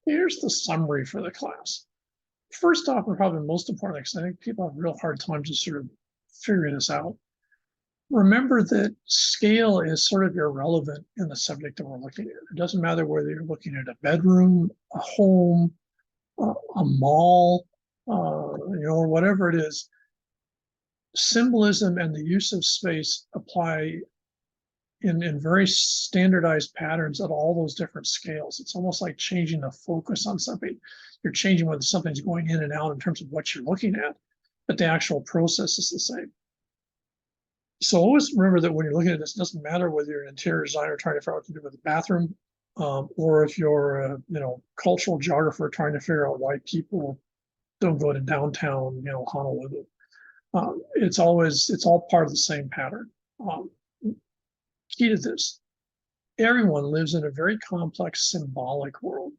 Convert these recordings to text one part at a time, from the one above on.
Here's the summary for the class. First off, and probably most importantly, because I think people have a real hard time just sort of figuring this out. Remember that scale is sort of irrelevant in the subject that we're looking at. It doesn't matter whether you're looking at a bedroom, a home, a mall, or whatever it is. Symbolism and the use of space apply in very standardized patterns at all those different scales. It's almost like changing the focus on something. You're changing whether something's going in and out in terms of what you're looking at, but the actual process is the same. So always remember that when you're looking at this, it doesn't matter whether you're an interior designer trying to figure out what to do with the bathroom, or if you're a cultural geographer trying to figure out why people don't go to downtown, Honolulu. It's all part of the same pattern. Key to this, everyone lives in a very complex symbolic world.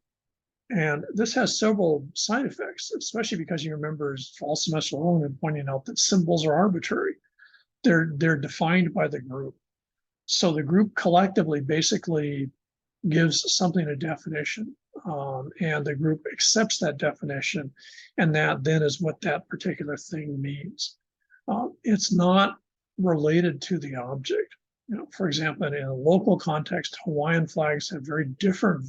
And this has several side effects, especially because you remember fall semester long and pointing out that symbols are arbitrary. They're defined by the group. So the group collectively basically gives something a definition, and the group accepts that definition, and that then is what that particular thing means. It's not related to the object. For example, in a local context, Hawaiian flags have very different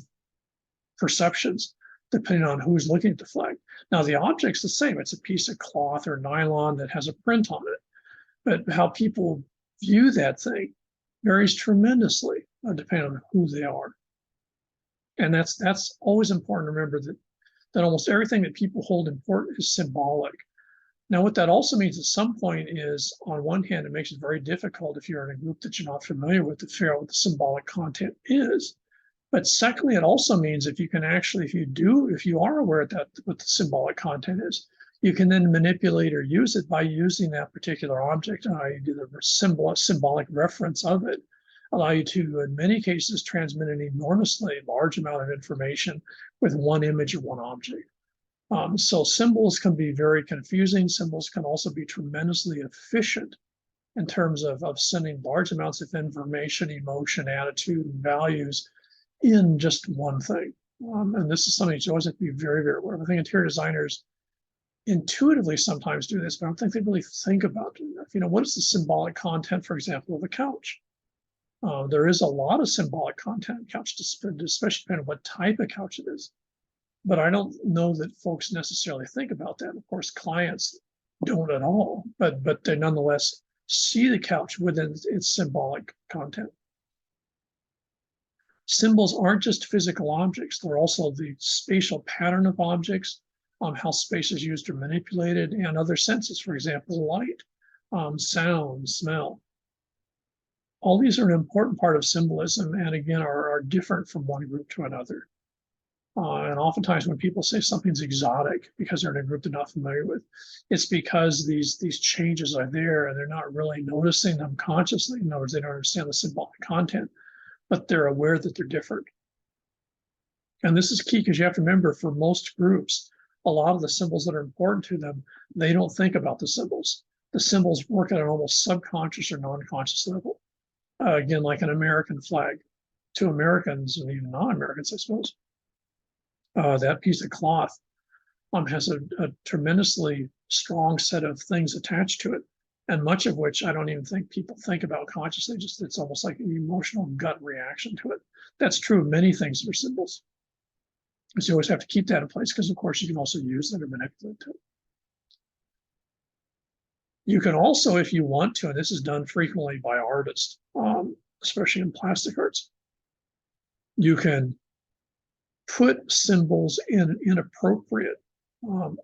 perceptions depending on who's looking at the flag. Now, the object's the same. It's a piece of cloth or nylon that has a print on it. But how people view that thing varies tremendously depending on who they are. And that's always important to remember that almost everything that people hold important is symbolic. Now, what that also means at some point is, on one hand, it makes it very difficult if you're in a group that you're not familiar with to figure out what the symbolic content is. But secondly, it also means if you are aware of that, what the symbolic content is, you can then manipulate or use it by using that particular object, and how you do the symbolic reference of it, allow you to, in many cases, transmit an enormously large amount of information with one image or one object. So symbols can be very confusing. Symbols can also be tremendously efficient in terms of sending large amounts of information, emotion, attitude, and values in just one thing. And this is something that you always have to be very, very aware of. I think interior designers intuitively sometimes do this, but I don't think they really think about it. What is the symbolic content, for example, of a couch? There is a lot of symbolic content on couch, especially depending on what type of couch it is. But I don't know that folks necessarily think about that. Of course, clients don't at all, but they nonetheless see the couch within its symbolic content. Symbols aren't just physical objects. They're also the spatial pattern of objects, how space is used or manipulated, and other senses, for example, light, sound, smell. All these are an important part of symbolism, and again, are different from one group to another. And oftentimes when people say something's exotic because they're in a group they're not familiar with, it's because these changes are there and they're not really noticing them consciously. In other words, they don't understand the symbolic content, but they're aware that they're different. And this is key because you have to remember, for most groups, a lot of the symbols that are important to them, they don't think about the symbols. The symbols work at an almost subconscious or non-conscious level. Again, like an American flag. To Americans, and even non-Americans, I suppose, that piece of cloth has a tremendously strong set of things attached to it, and much of which I don't even think people think about consciously. Just it's almost like an emotional gut reaction to it. That's true of many things that are symbols. So you always have to keep that in place because, of course, you can also use that or manipulate it. You can also, if you want to, and this is done frequently by artists, especially in plastic arts, you can put symbols in an inappropriate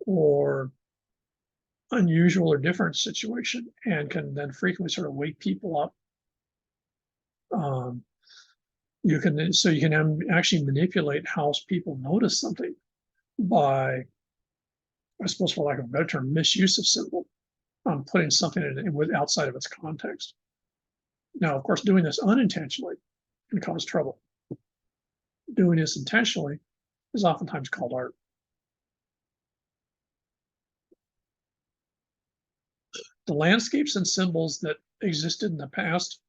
or unusual or different situation, and can then frequently sort of wake people up. You can actually manipulate how people notice something by, I suppose, for lack of a better term, misuse of symbol, putting something in outside of its context. Now, of course, doing this unintentionally can cause trouble. Doing this intentionally is oftentimes called art. The landscapes and symbols that existed in the past,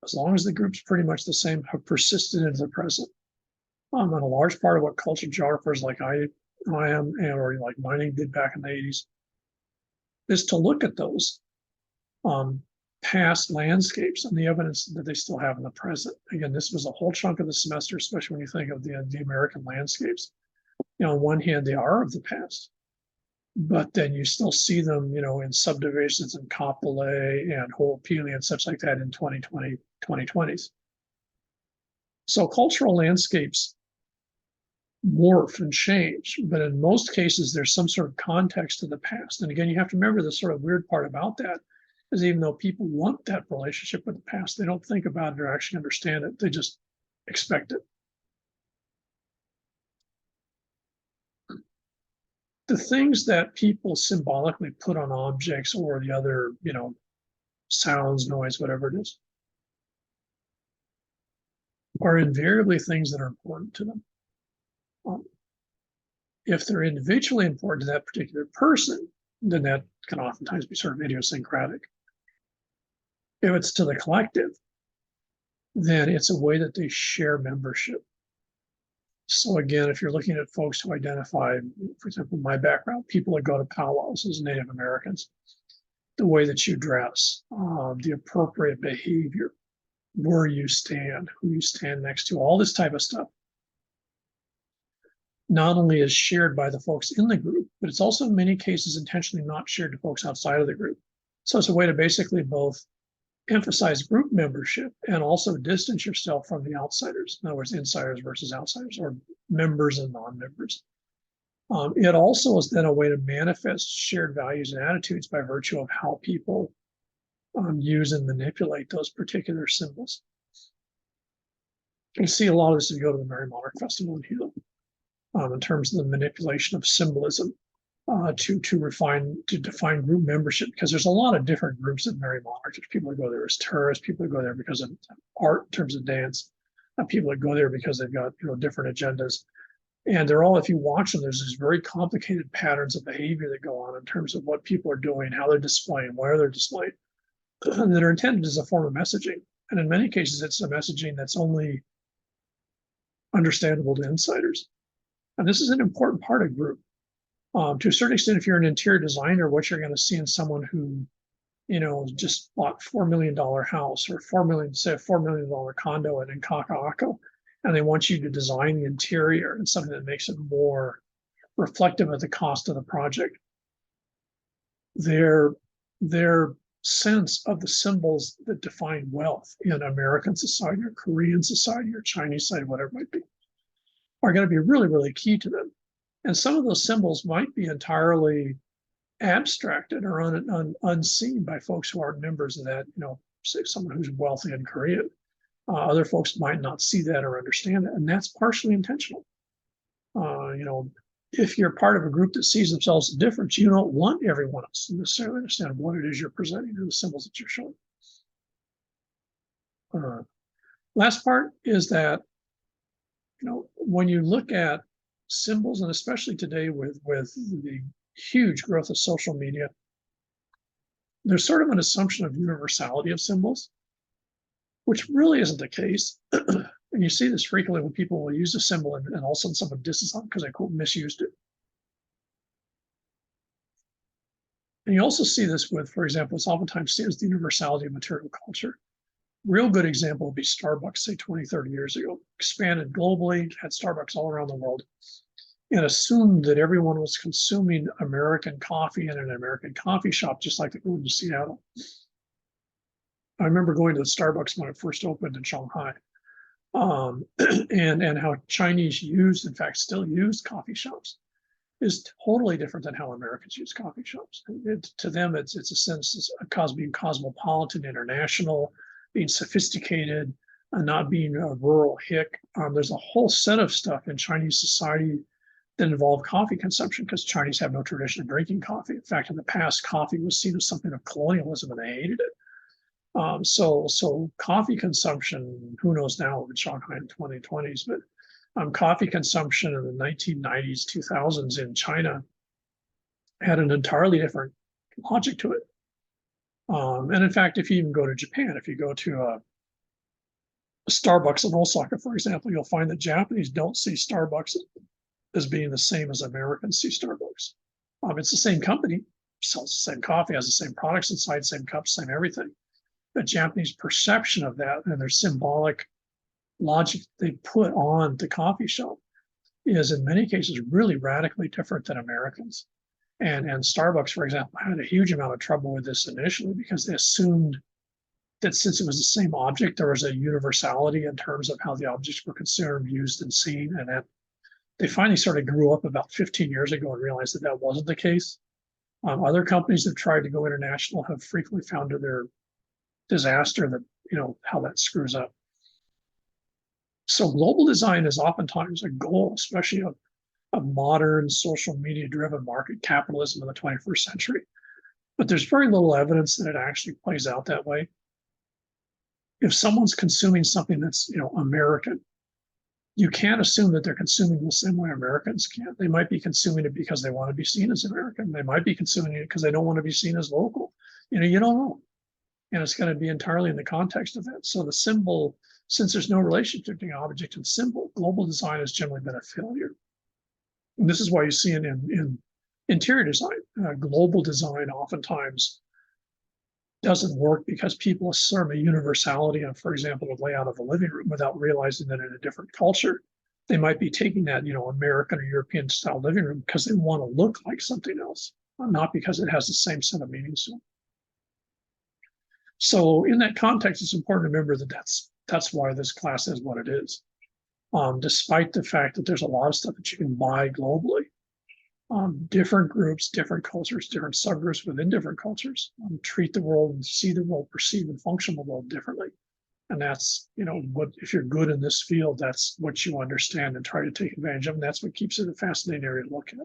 as long as the group's pretty much the same, have persisted into the present. And a large part of what cultural geographers like I am, or like mining did back in the 80s, is to look at those past landscapes and the evidence that they still have in the present. Again, this was a whole chunk of the semester, especially when you think of the American landscapes. On one hand, they are of the past, but then you still see them, in subdivisions in Kapolei and Ho'opili and such like that in 2020s. So cultural landscapes morph and change, but in most cases, there's some sort of context to the past. And again, you have to remember the sort of weird part about that is even though people want that relationship with the past, they don't think about it or actually understand it. They just expect it. The things that people symbolically put on objects or the other, sounds, noise, whatever it is, are invariably things that are important to them. If they're individually important to that particular person, then that can oftentimes be sort of idiosyncratic. If it's to the collective, then it's a way that they share membership. So again, if you're looking at folks who identify, for example, my background, people that go to powwows as Native Americans, the way that you dress, the appropriate behavior, where you stand, who you stand next to, all this type of stuff, not only is shared by the folks in the group, but it's also in many cases intentionally not shared to folks outside of the group. So it's a way to basically both emphasize group membership and also distance yourself from the outsiders. In other words, insiders versus outsiders, or members and non-members. It also is then a way to manifest shared values and attitudes by virtue of how people use and manipulate those particular symbols. You see a lot of this if you go to the Merry Monarch Festival in Hilo, in terms of the manipulation of symbolism to define group membership, because there's a lot of different groups at Merry Monarch. There's people that go there as tourists, people that go there because of art in terms of dance, people that go there because they've got different agendas. And they're all, if you watch them, there's these very complicated patterns of behavior that go on in terms of what people are doing, how they're displaying, where they're displayed, that are intended as a form of messaging. And in many cases, it's a messaging that's only understandable to insiders. And this is an important part of group. To a certain extent, if you're an interior designer, what you're going to see in someone who, just bought $4 million house or $4 million condo in Kaka'ako, and they want you to design the interior and something that makes it more reflective of the cost of the project. Their sense of the symbols that define wealth in American society or Korean society or Chinese society, whatever it might be, are going to be really, really key to them. And some of those symbols might be entirely abstracted or unseen by folks who aren't members of that, say someone who's wealthy in Korea. Other folks might not see that or understand it, and that's partially intentional. If you're part of a group that sees themselves as different, you don't want everyone else to necessarily understand what it is you're presenting or the symbols that you're showing. Last part is that, when you look at symbols, and especially today with the huge growth of social media, there's sort of an assumption of universality of symbols, which really isn't the case. And you see this frequently when people will use a symbol and all of a sudden someone disses on because they quote misused it. And you also see this with, for example, it's oftentimes seen as the universality of material culture. Real good example would be Starbucks, say 20, 30 years ago, expanded globally, had Starbucks all around the world, and assumed that everyone was consuming American coffee in an American coffee shop, just like they go to Seattle. I remember going to the Starbucks when it first opened in Shanghai, and how Chinese used, in fact, still used coffee shops is totally different than how Americans use coffee shops. To them, it's a sense of being cosmopolitan, international, being sophisticated, and not being a rural hick. There's a whole set of stuff in Chinese society that involve coffee consumption because Chinese have no tradition of drinking coffee. In fact, in the past, coffee was seen as something of colonialism and they hated it. So coffee consumption, who knows now in Shanghai in 2020s, but coffee consumption in the 1990s, 2000s in China had an entirely different logic to it. And in fact, if you even go to Japan, if you go to Starbucks and Osaka, for example, you'll find that Japanese don't see Starbucks as being the same as Americans see Starbucks. It's the same company, sells the same coffee, has the same products inside, same cups, same everything. The Japanese perception of that and their symbolic logic they put on the coffee shop is in many cases really radically different than Americans. And Starbucks, for example, had a huge amount of trouble with this initially because they assumed that since it was the same object, there was a universality in terms of how the objects were consumed, used, and seen. And that they finally sort of grew up about 15 years ago and realized that that wasn't the case. Other companies that tried to go international have frequently found to their disaster that, how that screws up. So global design is oftentimes a goal, especially of modern social media driven market capitalism in the 21st century. But there's very little evidence that it actually plays out that way. If someone's consuming something that's, American, you can't assume that they're consuming the same way Americans can. They might be consuming it because they want to be seen as American. They might be consuming it because they don't want to be seen as local. You don't know. And it's going to be entirely in the context of that. So the symbol, since there's no relationship between object and symbol, global design has generally been a failure. And this is why you see in interior design, global design oftentimes doesn't work because people assume a universality of, for example, the layout of a living room without realizing that in a different culture, they might be taking that, American or European style living room because they want to look like something else, not because it has the same set of meanings to it. So in that context, it's important to remember that that's why this class is what it is. Despite the fact that there's a lot of stuff that you can buy globally, different groups, different cultures, different subgroups within different cultures treat the world and see the world, perceive and function the world differently. And that's, what if you're good in this field, that's what you understand and try to take advantage of. And that's what keeps it a fascinating area to look at.